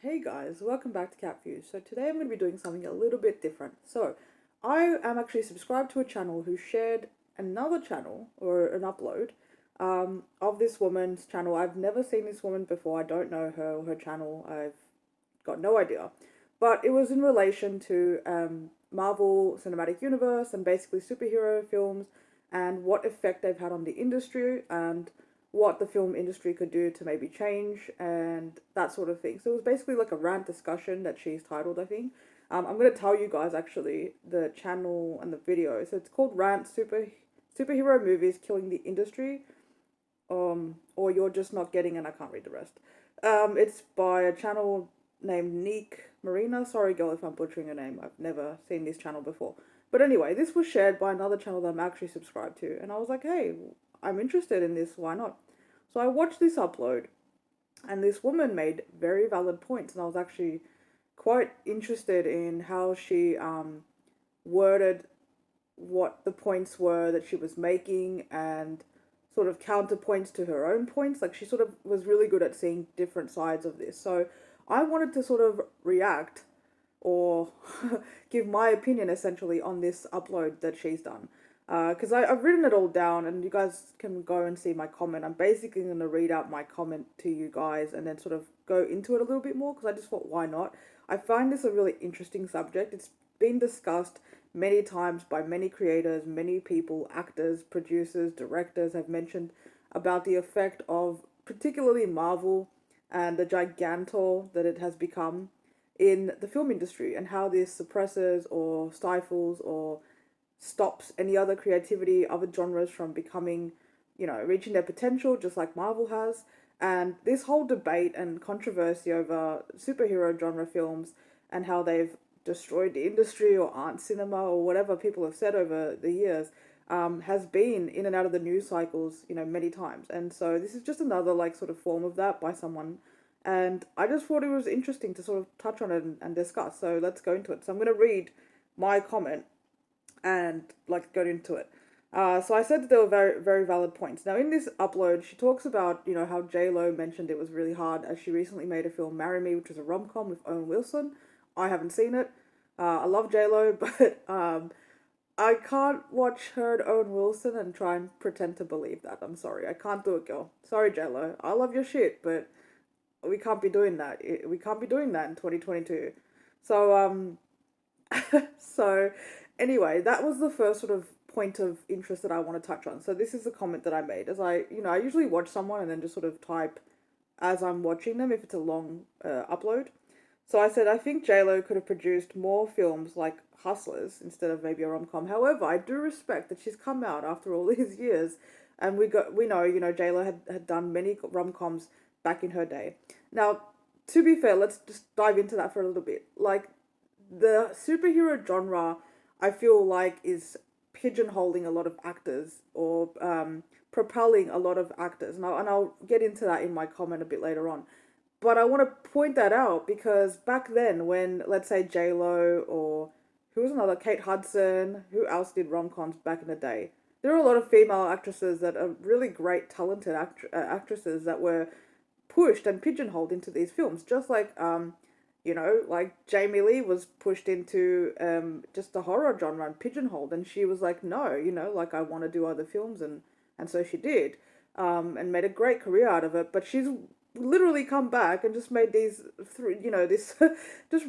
Hey guys, welcome back to Cat Views. So today I'm going to be doing something a little bit different. So I am actually subscribed to a channel who shared another channel or an upload of this woman's channel. I've never seen this woman before. I don't know her or her channel. I've got no idea. But it was in relation to Marvel Cinematic Universe and basically superhero films and what effect they've had on the industry and what the film industry could do to maybe change and that sort of thing. So it was basically like a rant discussion that she's titled, I think. I'm going to tell you guys actually the channel and the video. So it's called Rant Superhero Movies Killing the Industry. Or You're Just Not Getting, and I can't read the rest. It's by a channel named Neek Marina. Sorry, girl, if I'm butchering your name. I've never seen this channel before. But anyway, this was shared by another channel that I'm actually subscribed to, and I was like, hey, I'm interested in this. Why not? So I watched this upload, and this woman made very valid points, and I was actually quite interested in how she worded what the points were that she was making and sort of counterpoints to her own points. Like she sort of was really good at seeing different sides of this. So I wanted to sort of react or give my opinion essentially on this upload that she's done. Because I've written it all down and you guys can go and see my comment. I'm basically going to read out my comment to you guys and then sort of go into it a little bit more because I just thought, why not? I find this a really interesting subject. It's been discussed many times by many creators, many people, actors, producers, directors have mentioned about the effect of particularly Marvel and the gigantor that it has become in the film industry and how this suppresses or stifles or stops any other creativity, other genres from becoming, reaching their potential, just like Marvel has. And this whole debate and controversy over superhero genre films and how they've destroyed the industry or aren't cinema or whatever people have said over the years has been in and out of the news cycles, many times. And so this is just another like sort of form of that by someone. And I just thought it was interesting to sort of touch on it and discuss. So let's go into it. So I'm going to read my comment and like got into it. So I said that there were very, very valid points. Now in this upload, she talks about how J Lo mentioned it was really hard as she recently made a film, Marry Me, which was a rom com with Owen Wilson. I haven't seen it. I love J Lo, but I can't watch her and Owen Wilson and try and pretend to believe that. I'm sorry, I can't do it, girl. Sorry, J Lo. I love your shit, but we can't be doing that. We can't be doing that in 2022. So so, anyway, that was the first sort of point of interest that I want to touch on. So this is the comment that I made as I usually watch someone and then just sort of type as I'm watching them if it's a long upload. So I said I think JLo could have produced more films like Hustlers instead of maybe a rom com. However, I do respect that she's come out after all these years, and we know JLo had done many rom coms back in her day. Now, to be fair, let's just dive into that for a little bit. Like the superhero genre, I feel like is pigeonholing a lot of actors or propelling a lot of actors. And I'll get into that in my comment a bit later on. But I want to point that out because back then, when let's say J Lo or who was another Kate Hudson, who else did rom coms back in the day? There are a lot of female actresses that are really great, talented actresses that were pushed and pigeonholed into these films, just like like Jamie Lee was pushed into just the horror genre and pigeonholed, and she was like, no, like I want to do other films, and so she did, and made a great career out of it. But she's literally come back and just made these three, this just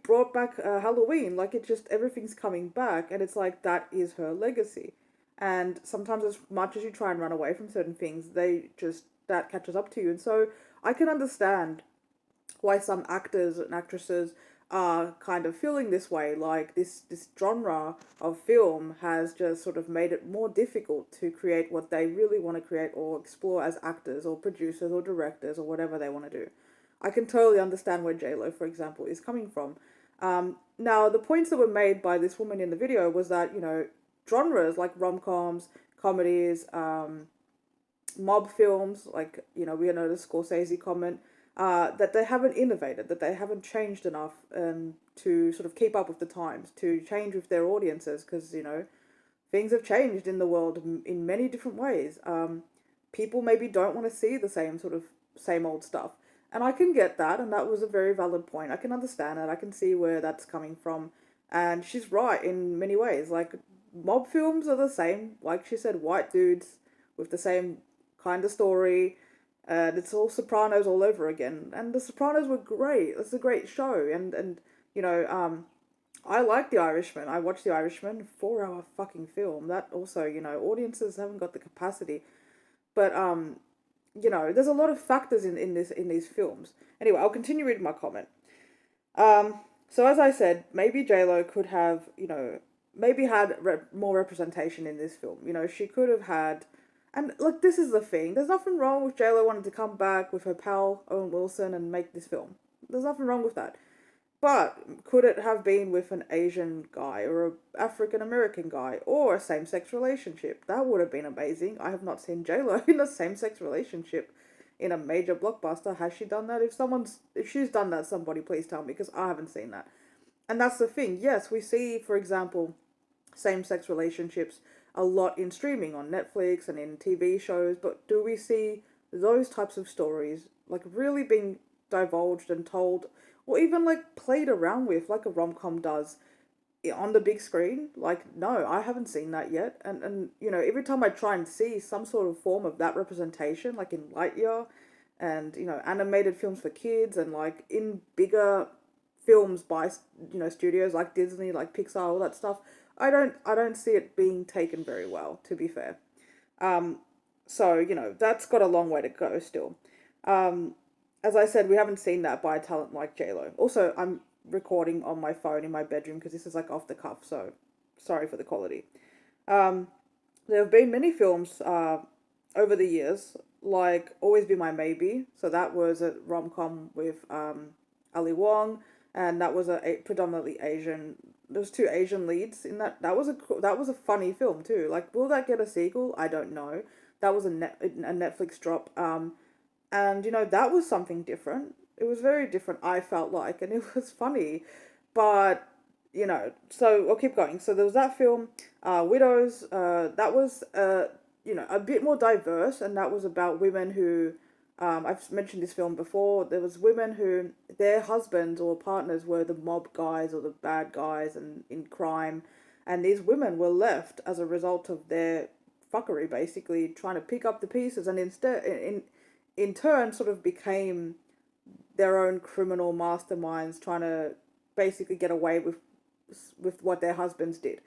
brought back Halloween. Like it just everything's coming back, and it's like that is her legacy. And sometimes, as much as you try and run away from certain things, they just that catches up to you. And so I can understand why some actors and actresses are kind of feeling this way, like this genre of film has just sort of made it more difficult to create what they really want to create or explore as actors or producers or directors or whatever they want to do. I can totally understand where JLo, for example, is coming from. Now the points that were made by this woman in the video was that genres like rom-coms, comedies, mob films, like we know the Scorsese comment, that they haven't innovated, that they haven't changed enough to sort of keep up with the times, to change with their audiences, because things have changed in the world in many different ways. People maybe don't want to see the same sort of same old stuff, And I can get that, and that was a very valid point. I can understand it. I can see where that's coming from. And she's right in many ways. Like, mob films are the same. Like she said, white dudes with the same kind of story. And it's all Sopranos all over again. And The Sopranos were great. It's a great show. And you know, I like The Irishman. I watched The Irishman, 4 hour fucking film. That also, audiences haven't got the capacity. But there's a lot of factors in these films. Anyway, I'll continue reading my comment. So as I said, maybe Lo could have, maybe had more representation in this film. She could have had, and look, this is the thing. There's nothing wrong with Lo wanting to come back with her pal Owen Wilson and make this film. There's nothing wrong with that. But could it have been with an Asian guy or an African American guy or a same sex relationship? That would have been amazing. I have not seen Lo in a same sex relationship in a major blockbuster. Has she done that? If she's done that, somebody please tell me, because I haven't seen that. And that's the thing. Yes, we see, for example, same sex relationships a lot in streaming on Netflix and in TV shows, but do we see those types of stories like really being divulged and told, or even like played around with like a rom-com does on the big screen? Like, no, I haven't seen that yet. And every time I try and see some sort of form of that representation, like in Lightyear and animated films for kids, and like in bigger films by studios like Disney, like Pixar, all that stuff, I don't see it being taken very well, to be fair. So that's got a long way to go still. As I said, we haven't seen that by a talent like Lo. Also, I'm recording on my phone in my bedroom because this is like off the cuff, so sorry for the quality. Um, there have been many films over the years, like Always Be My Maybe. So that was a rom com with Ali Wong, and that was a predominantly Asian. There was two Asian leads in that. That was a funny film too. Like, will that get a sequel? I don't know. That was a Netflix drop. And that was something different. It was very different, I felt like, and it was funny. But so I'll keep going. So there was that film, Widows. That was a bit more diverse, and that was about women who, I've mentioned this film before. There was women who their husbands or partners were the mob guys or the bad guys and in crime, and these women were left as a result of their fuckery, basically trying to pick up the pieces, and instead in turn sort of became their own criminal masterminds, trying to basically get away with what their husbands did,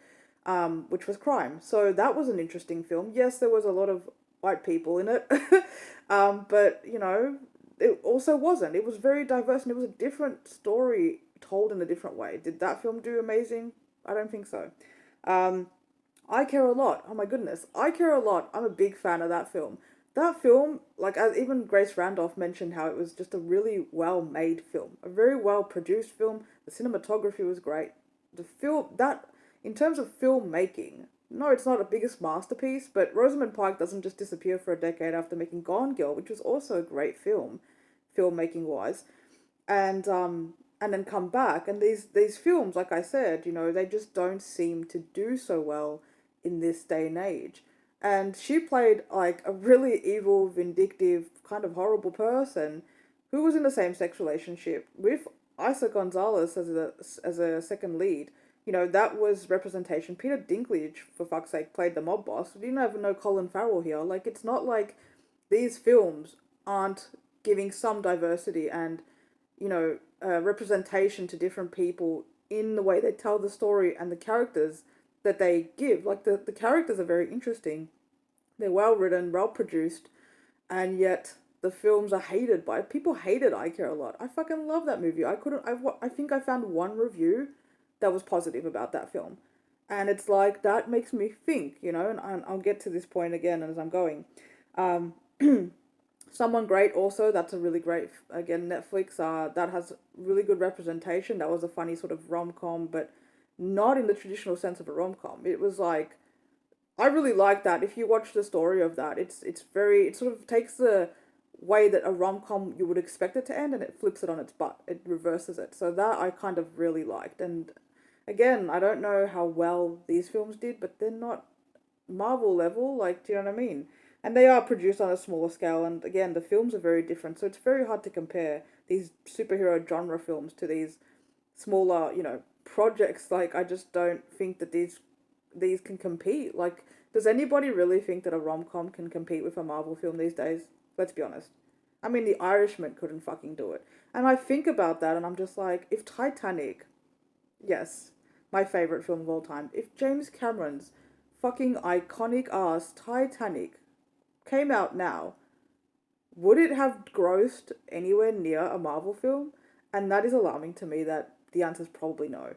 which was crime. So that was an interesting film. Yes, there was a lot of white people in it, but it also wasn't. It was very diverse, and it was a different story told in a different way. Did that film do amazing? I don't think so. Um, I Care a Lot. Oh my goodness, I Care a Lot. I'm a big fan of that film. That film, like, as even Grace Randolph mentioned, how it was just a really well made film, a very well produced film. The cinematography was great. The film that, in terms of filmmaking, no, it's not a biggest masterpiece, but Rosamund Pike doesn't just disappear for a decade after making Gone Girl, which was also a great film, filmmaking wise, and then come back. And these films, like I said, they just don't seem to do so well in this day and age. And she played like a really evil, vindictive, kind of horrible person who was in a same sex relationship with Isa Gonzalez as a second lead. That was representation. Peter Dinklage, for fuck's sake, played the mob boss. We didn't have no Colin Farrell here. Like, it's not like these films aren't giving some diversity and representation to different people in the way they tell the story and the characters that they give. Like, the characters are very interesting. They're well written, well produced, and yet the films are hated by people. Hated I Care a Lot. I fucking love that movie. I think I found one review that was positive about that film, and it's like that makes me think, and I'll get to this point again as I'm going. Um, Someone Great also. That's a really great, again, Netflix. That has really good representation. That was a funny sort of rom com, but not in the traditional sense of a rom com. It was like, I really like that. If you watch the story of that, it sort of takes the way that a rom com you would expect it to end, and it flips it on its butt. It reverses it. So that I kind of really liked. And again, I don't know how well these films did, but they're not Marvel level. Like, do you know what I mean? And they are produced on a smaller scale, and again, the films are very different, so it's very hard to compare these superhero genre films to these smaller, projects. Like, I just don't think that these can compete. Like, does anybody really think that a rom com can compete with a Marvel film these days? Let's be honest. I mean, The Irishman couldn't fucking do it. And I think about that and I'm just like, if Titanic, yes, my favorite film of all time, if James Cameron's fucking iconic ass Titanic came out now, would it have grossed anywhere near a Marvel film? And that is alarming to me that the answer is probably no.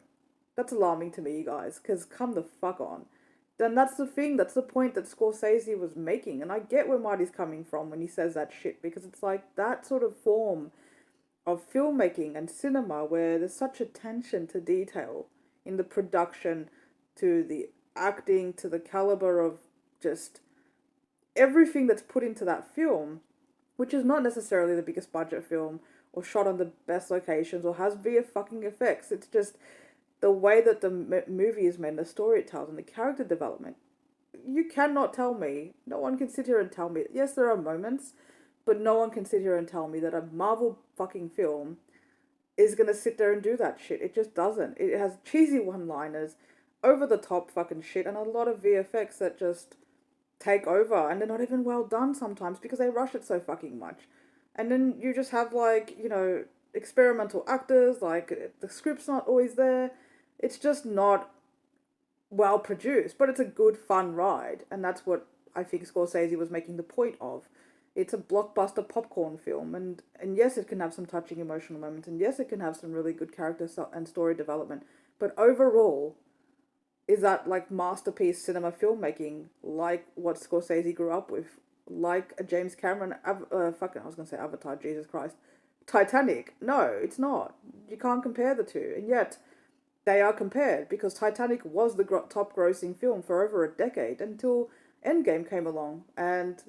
That's alarming to me, you guys, because come the fuck on. Then that's the thing, that's the point that Scorsese was making. And I get where Marty's coming from when he says that shit, because it's like that sort of form of filmmaking and cinema where there's such attention to detail in the production, to the acting, to the caliber of just everything that's put into that film, which is not necessarily the biggest budget film or shot on the best locations or has VF fucking effects. It's just the way that the movie is made, the story it tells, and the character development. You cannot tell me, no one can sit here and tell me, yes, there are moments, but no one can sit here and tell me that a Marvel fucking film is gonna sit there and do that shit. It just doesn't. It has cheesy one liners, over the top fucking shit, and a lot of VFX that just take over, and they're not even well done sometimes because they rush it so fucking much. And then you just have, like, experimental actors, like the script's not always there. It's just not well produced, but it's a good fun ride, and that's what I think Scorsese was making the point of. It's a blockbuster popcorn film, and yes, it can have some touching emotional moments, and yes, it can have some really good character and story development, but overall, is that like masterpiece cinema filmmaking, like what Scorsese grew up with, like a James Cameron, fucking, I was gonna say Avatar, Jesus Christ, Titanic. No, it's not. You can't compare the two, and yet they are compared because Titanic was the top grossing film for over a decade until Endgame came along, and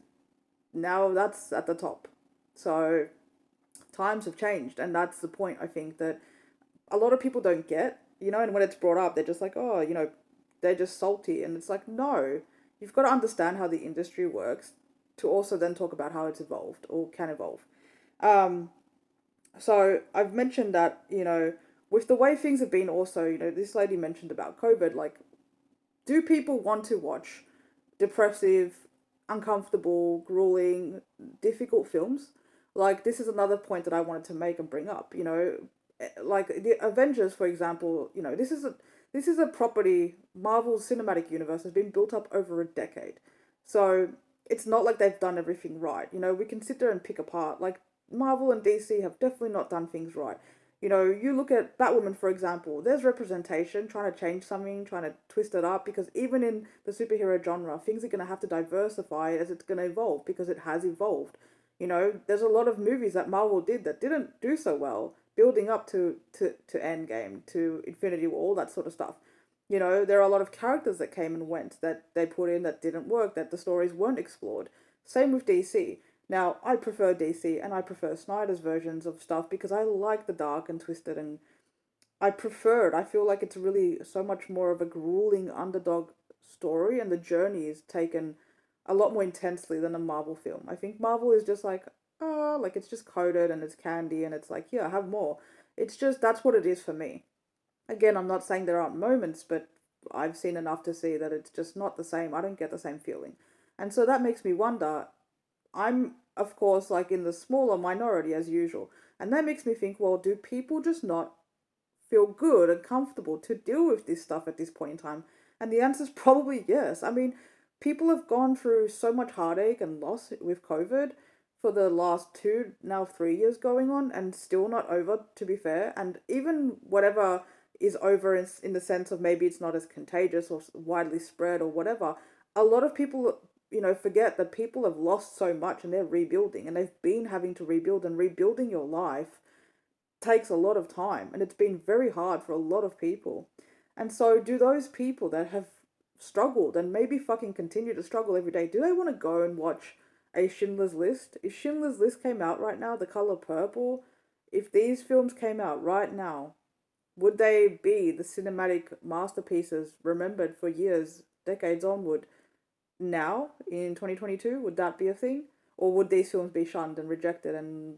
now that's at the top. So times have changed, and that's the point I think that a lot of people don't get, and when it's brought up, they're just like, oh, they're just salty. And it's like, no, you've got to understand how the industry works to also then talk about how it's evolved or can evolve. Um, so I've mentioned that, with the way things have been also, this lady mentioned about COVID, like, do people want to watch depressive, uncomfortable, grueling, difficult films? Like, this is another point that I wanted to make and bring up. Like the Avengers, for example. This is a property. Marvel's cinematic universe has been built up over a decade, so it's not like they've done everything right. We can sit there and pick apart. Like, Marvel and DC have definitely not done things right. You look at Batwoman, for example, there's representation, trying to change something, trying to twist it up, because even in the superhero genre, things are going to have to diversify as it's going to evolve, because it has evolved. There's a lot of movies that Marvel did that didn't do so well, building up to Endgame, to Infinity War, all that sort of stuff. There are a lot of characters that came and went that they put in that didn't work, that the stories weren't explored. Same with DC. Now, I prefer DC and I prefer Snyder's versions of stuff because I like the dark and twisted, and I prefer it. I feel like it's really so much more of a grueling underdog story, and the journey is taken a lot more intensely than a Marvel film. I think Marvel is just like, oh, like it's just coded and it's candy and it's like, yeah, have more. It's just, that's what it is for me. Again, I'm not saying there aren't moments, but I've seen enough to see that it's just not the same. I don't get the same feeling. And so that makes me wonder. I'm, of course, like in the smaller minority as usual. And that makes me think, well, do people just not feel good and comfortable to deal with this stuff at this point in time? And the answer is probably yes. I mean, people have gone through so much heartache and loss with COVID for the last 2, now 3 years going on, and still not over, to be fair. And even whatever is over in the sense of maybe it's not as contagious or widely spread or whatever, a lot of people, forget that people have lost so much and they're rebuilding, and they've been having to rebuild, and rebuilding your life takes a lot of time, and it's been very hard for a lot of people. And so, do those people that have struggled and maybe fucking continue to struggle every day, do they want to go and watch a Schindler's List? If Schindler's List came out right now, The Color Purple, if these films came out right now, would they be the cinematic masterpieces remembered for years, decades onward? now in 2022? Would that be a thing? Or would these films be shunned and rejected and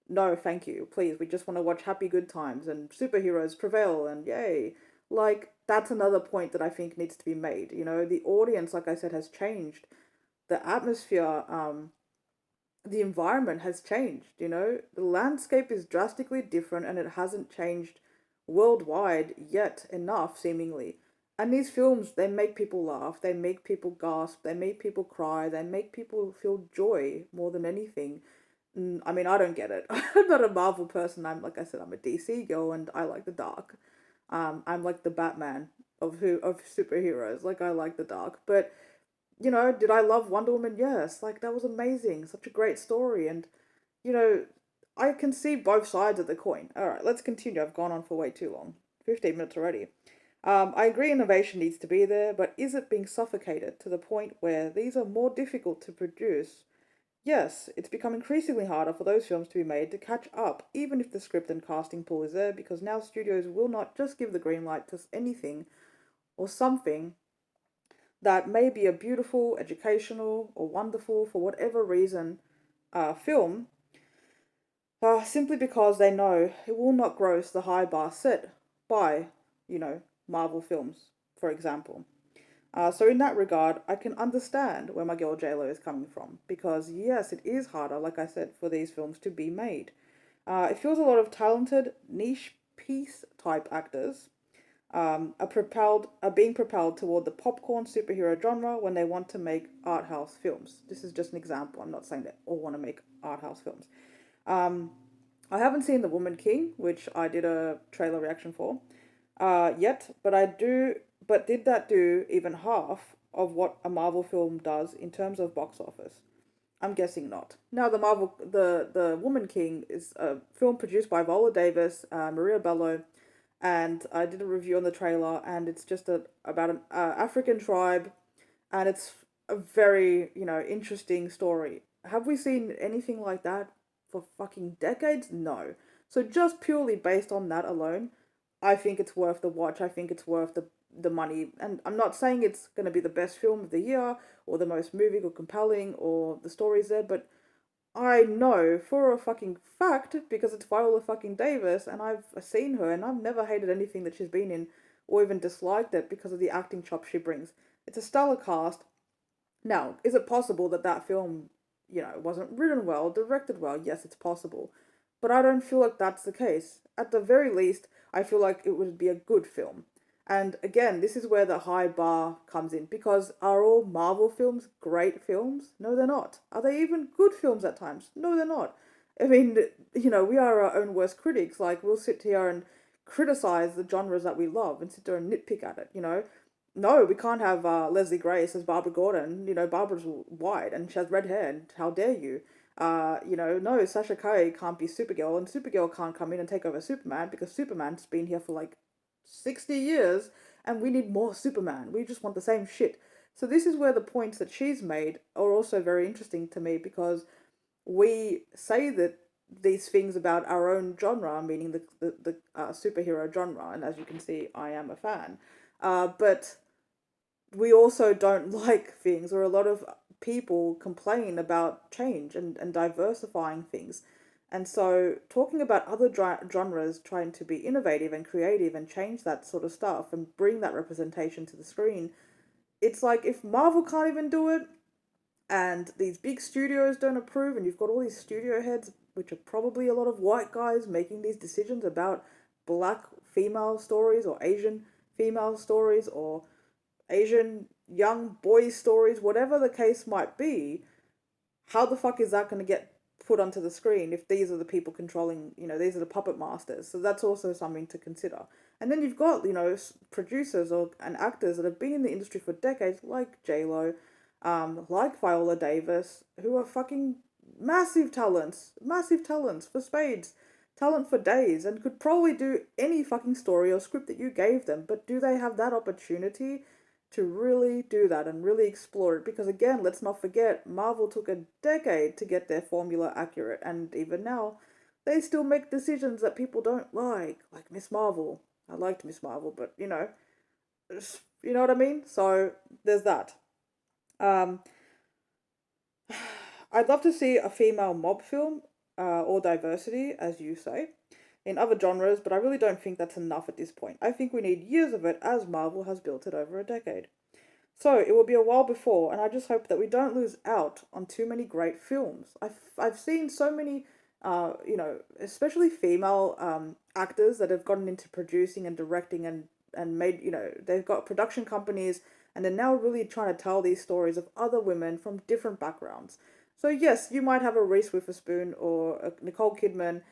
no, thank you, please, we just want to watch happy good times and superheroes prevail and yay. Like, that's another point that I think needs to be made. You know, the audience, like I said, has changed. The atmosphere, the environment has changed, you know? The landscape is drastically different and it hasn't changed worldwide yet enough, seemingly. And these films, they make people laugh, they make people gasp, they make people cry, they make people feel joy more than anything. I mean, I don't get it. I'm not a Marvel person. I'm like I said, I'm a DC girl, and I like the dark. I'm like the Batman of superheroes. Like I like the dark, but you know, did I love Wonder Woman? Yes. Like that was amazing. Such a great story, and you know, I can see both sides of the coin. All right, let's continue. I've gone on for way too long. 15 minutes already. I agree innovation needs to be there, but is it being suffocated to the point where these are more difficult to produce? Yes, it's become increasingly harder for those films to be made to catch up, even if the script and casting pool is there, because now studios will not just give the green light to anything or something that may be a beautiful, educational, or wonderful, for whatever reason, film, simply because they know it will not gross the high bar set by, you know, Marvel films, for example. So in that regard, I can understand where my girl JLo is coming from because yes, it is harder, like I said, for these films to be made. It feels a lot of talented niche piece type actors are being propelled toward the popcorn superhero genre when they want to make art house films. This is just an example. I'm not saying they all want to make art house films. Um, I haven't seen The Woman King, which I did a trailer reaction for, yet, but I do. But did that do even half of what a Marvel film does in terms of box office? I'm guessing not. Now, the Woman King is a film produced by Viola Davis, Maria Bello, and I did a review on the trailer, and it's just about an African tribe, and it's a very interesting story. Have we seen anything like that for fucking decades? No. So just purely based on that alone, I think it's worth the watch. I think it's worth the money. And I'm not saying it's going to be the best film of the year or the most moving or compelling or the stories there, but I know for a fucking fact because it's Viola fucking Davis and I've seen her and I've never hated anything that she's been in or even disliked it because of the acting chops she brings. It's a stellar cast. Now, is it possible that that film, wasn't written well, directed well? Yes, it's possible. But I don't feel like that's the case. At the very least, I feel like it would be a good film. And again, this is where the high bar comes in because are all Marvel films great films? No, they're not. Are they even good films at times? No, they're not. I mean, we are our own worst critics. Like, we'll sit here and criticize the genres that we love and sit there and nitpick at it. No, we can't have Leslie Grace as Barbara Gordon. Barbara's white and she has red hair, and how dare you? No, Sasha Calle can't be Supergirl, and Supergirl can't come in and take over Superman because Superman's been here for like 60 years and we need more Superman. We just want the same shit. So, this is where the points that she's made are also very interesting to me because we say that these things about our own genre, meaning the superhero genre, and as you can see, I am a fan. But we also don't like things, or a lot of people complain about change and diversifying things. And so, talking about other genres trying to be innovative and creative and change that sort of stuff and bring that representation to the screen, it's like if Marvel can't even do it, and these big studios don't approve, and you've got all these studio heads, which are probably a lot of white guys making these decisions about black female stories or Asian female stories or Asian young boy stories, whatever the case might be, how the fuck is that going to get put onto the screen if these are the people controlling, these are the puppet masters? So that's also something to consider. And then you've got, producers and actors that have been in the industry for decades, like J-Lo, like Viola Davis, who are fucking massive talents for spades, talent for days, and could probably do any fucking story or script that you gave them. But do they have that opportunity to really do that and really explore it? Because again, let's not forget, Marvel took a decade to get their formula accurate, and even now, they still make decisions that people don't like Miss Marvel. I liked Miss Marvel, but you know what I mean? So there's that. Um, I'd love to see a female mob film, or diversity, as you say, in other genres, but I really don't think that's enough at this point. I think we need years of it, as Marvel has built it over a decade. So it will be a while before, and I just hope that we don't lose out on too many great films. I've seen so many, especially female actors that have gotten into producing and directing and made, they've got production companies, and they're now really trying to tell these stories of other women from different backgrounds. So yes, you might have a Reese Witherspoon or a Nicole Kidman,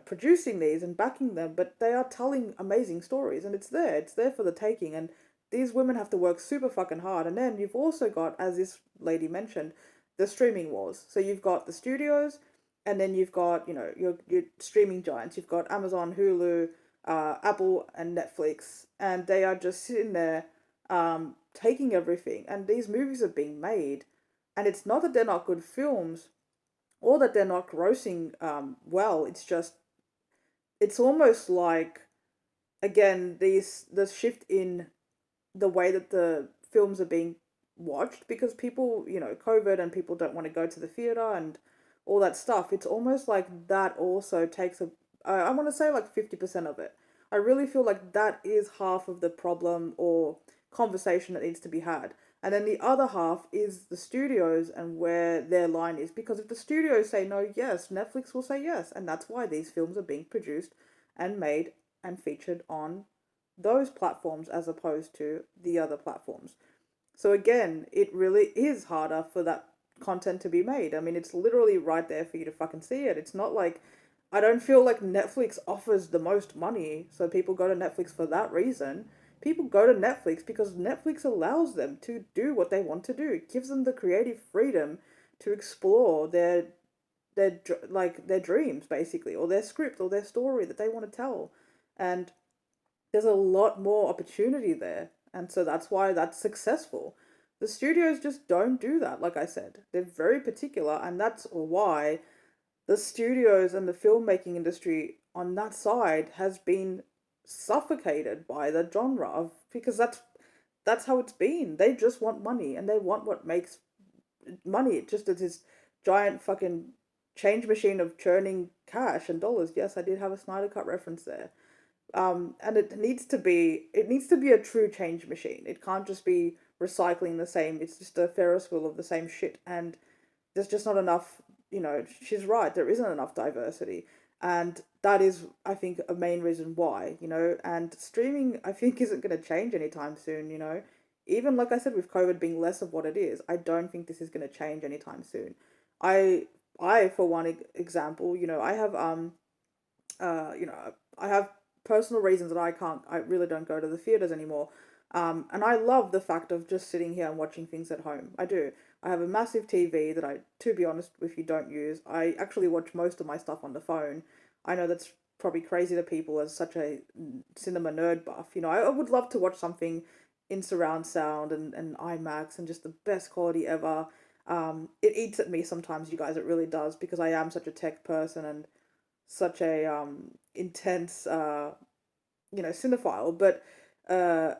producing these and backing them, but they are telling amazing stories, and it's there. It's there for the taking, and these women have to work super fucking hard. And then you've also got, as this lady mentioned, the streaming wars. So you've got the studios, and then you've got, your streaming giants. You've got Amazon, Hulu, Apple, and Netflix, and they are just sitting there, taking everything. And these movies are being made, and it's not that they're not good films or that they're not grossing well. It's just, it's almost like, again, these the shift in the way that the films are being watched, because people, COVID, and people don't want to go to the theater and all that stuff. It's almost like that also takes I want to say like 50% of it. I really feel like that is half of the problem or conversation that needs to be had. And then the other half is the studios and where their line is. Because if the studios say no, yes, Netflix will say yes. And that's why these films are being produced and made and featured on those platforms as opposed to the other platforms. So again, it really is harder for that content to be made. I mean, it's literally right there for you to fucking see it. It's not like, I don't feel like Netflix offers the most money, so people go to Netflix for that reason. People go to Netflix because Netflix allows them to do what they want to do. It gives them the creative freedom to explore their dreams basically, or their script or their story that they want to tell. And there's a lot more opportunity there. And so that's why that's successful. The studios just don't do that, like I said. They're very particular, and that's why the studios and the filmmaking industry on that side has been suffocated by the genre of, because that's how it's been. They just want money, and they want what makes money. It just is this giant fucking change machine of churning cash and dollars. Yes, I did have a Snyder Cut reference there. And it needs to be a true change machine. It can't just be recycling the same. It's just a Ferris wheel of the same shit, and there's just not enough. She's right. There isn't enough diversity, and that is, I think, a main reason why. And streaming, I think, isn't going to change anytime soon. Even like I said, with COVID being less of what it is, I don't think this is going to change anytime soon. I I for one example, I have I have personal reasons that I really don't go to the theaters anymore. And I love the fact of just sitting here and watching things at home. I do. I have a massive TV that I, to be honest with you, don't use. I actually watch most of my stuff on the phone. I know that's probably crazy to people as such a cinema nerd buff. I would love to watch something in surround sound and IMAX and just the best quality ever. It eats at me sometimes, you guys. It really does, because I am such a tech person and such a intense cinephile, but uh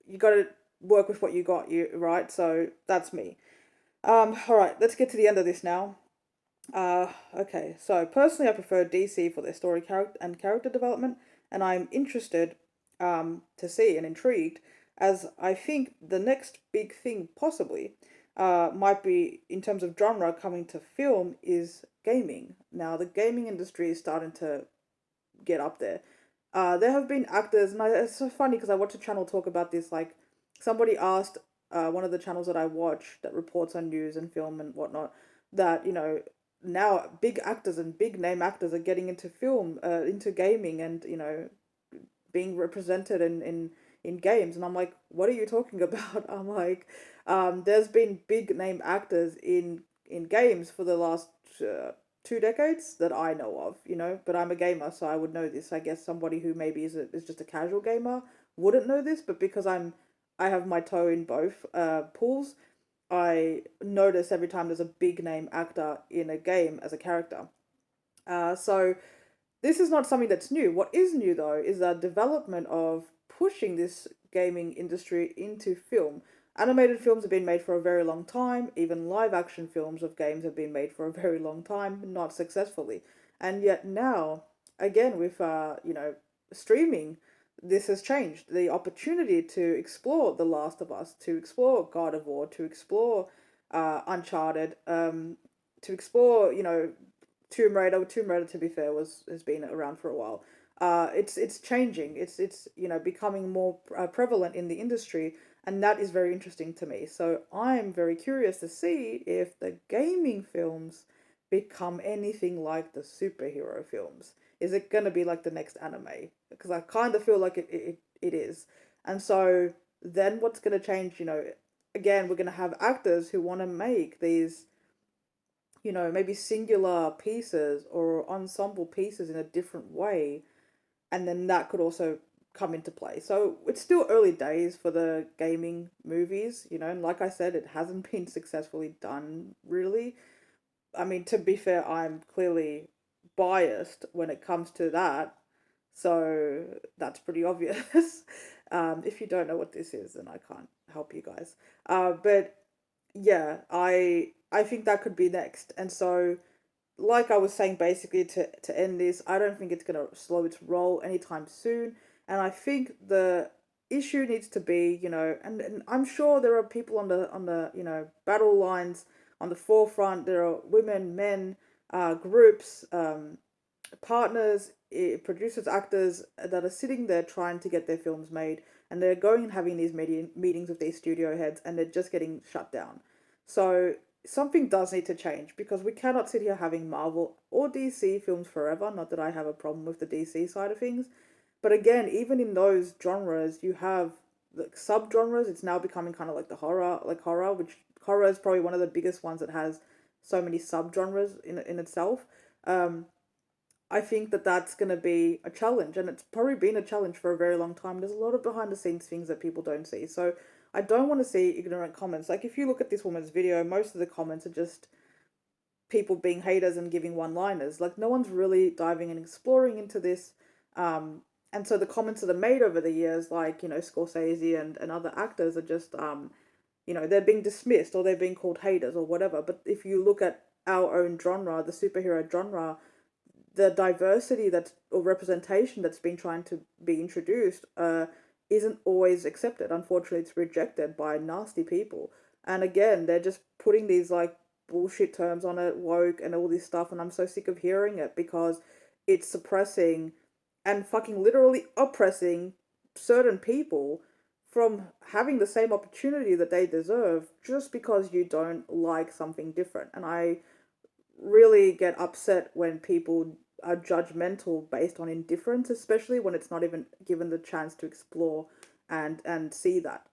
you got to work with what you got, you right. So that's me. All right, let's get to the end of this now. Okay, so personally I prefer DC for their story, character development, and I'm interested to see and intrigued, as I think the next big thing possibly might be, in terms of genre coming to film, is gaming. Now the gaming industry is starting to get up there. There have been actors, and it's so funny because I watched a channel talk about this. Like, somebody asked one of the channels that I watch that reports on news and film and whatnot, that now big actors and big name actors are getting into film, into gaming, and being represented in games. And I'm like, what are you talking about? I'm like, there's been big name actors in games for the last 2 decades that I know of, but I'm a gamer, so I would know this. I guess somebody who maybe is just a casual gamer wouldn't know this, but because I have my toe in both pools, I notice every time there's a big name actor in a game as a character. So this is not something that's new. What is new, though, is the development of pushing this gaming industry into film. Animated films have been made for a very long time. Even live action films of games have been made for a very long time, not successfully. And yet now, again, with streaming, this has changed. The opportunity to explore The Last of Us, to explore God of War, to explore Uncharted, to explore Tomb Raider. Tomb Raider, to be fair, has been around for a while. It's changing. It's becoming more prevalent in the industry, and that is very interesting to me. So I'm very curious to see if the gaming films become anything like the superhero films. Is it going to be like the next anime? Because I kind of feel like it is. And so then what's going to change? Again, we're going to have actors who want to make these maybe singular pieces or ensemble pieces in a different way, and then that could also come into play. So it's still early days for the gaming movies, and like I said, it hasn't been successfully done really. I mean, to be fair, I'm clearly biased when it comes to that, so that's pretty obvious. If you don't know what this is, then I can't help you guys. But yeah, I think that could be next. And so, like I was saying, basically to end this, I don't think it's gonna slow its roll anytime soon. And I think the issue needs to be, and I'm sure there are people on the battle lines on the forefront. There are women, men, groups, partners, producers, actors that are sitting there trying to get their films made, and they're going and having these meetings with these studio heads, and they're just getting shut down. So something does need to change because we cannot sit here having Marvel or DC films forever. Not that I have a problem with the DC side of things, but again, even in those genres, you have like subgenres. It's now becoming kind of like the horror, which horror is probably one of the biggest ones that has so many subgenres in itself. Um, I think that that's going to be a challenge, and it's probably been a challenge for a very long time. There's a lot of behind the scenes things that people don't see. So I don't want to see ignorant comments. Like, if you look at this woman's video, most of the comments are just people being haters and giving one liners. Like, no one's really diving and exploring into this. Um, and so the comments that are made over the years, like, Scorsese and other actors are just, they're being dismissed or they're being called haters or whatever. But if you look at our own genre, the superhero genre, the diversity that's or representation that's been trying to be introduced isn't always accepted. Unfortunately, it's rejected by nasty people. And again, they're just putting these like bullshit terms on it, woke and all this stuff, and I'm so sick of hearing it because it's suppressing and fucking literally oppressing certain people from having the same opportunity that they deserve just because you don't like something different. And I really get upset when people are judgmental based on indifference, especially when it's not even given the chance to explore and see that.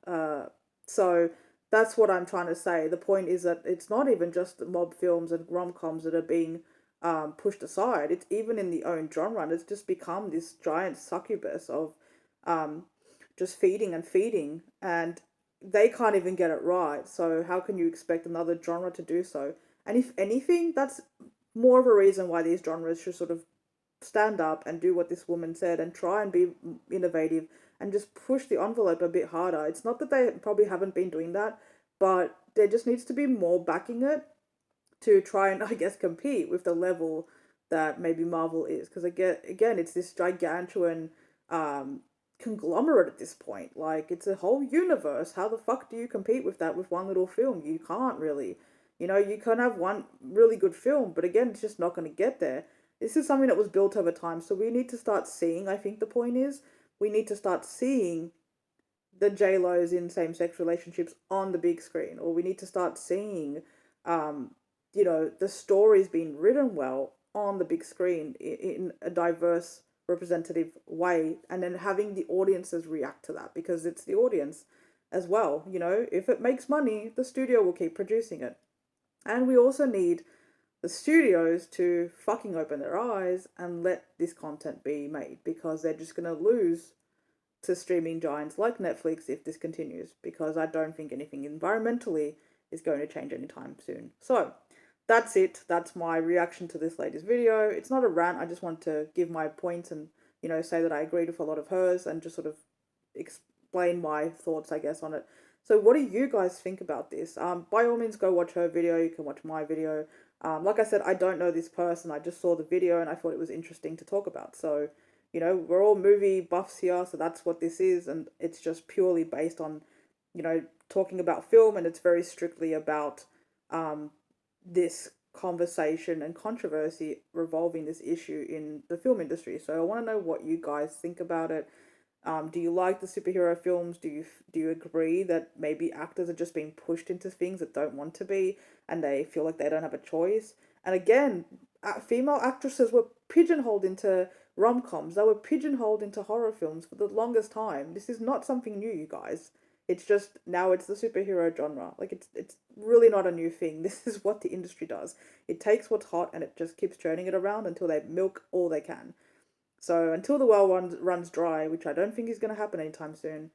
So that's what I'm trying to say. The point is that it's not even just mob films and rom coms that are being pushed aside. It's even in the own genre, and it's just become this giant succubus of um, just feeding and feeding, and they can't even get it right. So how can you expect another genre to do so? And if anything, that's more of a reason why these genres should sort of stand up and do what this woman said and try and be innovative and just push the envelope a bit harder. It's not that they probably haven't been doing that, but there just needs to be more backing it to try and, I guess, compete with the level that maybe Marvel is. Because again, it's this gigantuan um, conglomerate at this point. Like, it's a whole universe. How the fuck do you compete with that with one little film? You can't really. You can have one really good film, but again, it's just not going to get there. This is something that was built over time, so we need to start seeing. I think the point is, we need to start seeing the J Lo's in same sex relationships on the big screen, or we need to start seeing, um, the stories being written well on the big screen in a diverse, representative way, and then having the audiences react to that because it's the audience as well. If it makes money, the studio will keep producing it. And we also need the studios to fucking open their eyes and let this content be made because they're just going to lose to streaming giants like Netflix if this continues because I don't think anything environmentally is going to change anytime soon. So that's it. That's my reaction to this latest video. It's not a rant. I just want to give my points and, say that I agreed with a lot of hers and just sort of explain my thoughts, I guess, on it. So what do you guys think about this? By all means, go watch her video. You can watch my video. Like I said, I don't know this person. I just saw the video and I thought it was interesting to talk about. So, we're all movie buffs here, so that's what this is, and it's just purely based on, talking about film, and it's very strictly about um, this conversation and controversy revolving this issue in the film industry. So I want to know what you guys think about it. Do you like the superhero films? Do you agree that maybe actors are just being pushed into things that don't want to be, and they feel like they don't have a choice? And again, female actresses were pigeonholed into rom-coms. They were pigeonholed into horror films for the longest time. This is not something new, you guys. It's just now it's the superhero genre. Like it's really not a new thing. This is what the industry does. It takes what's hot and it just keeps turning it around until they milk all they can. So until the well runs dry, which I don't think is going to happen anytime soon,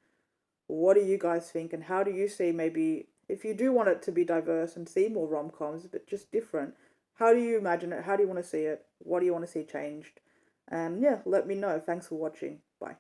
what do you guys think? And how do you see, maybe if you do want it to be diverse and see more rom coms, but just different, how do you imagine it? How do you want to see it? What do you want to see changed? And yeah, let me know. Thanks for watching. Bye.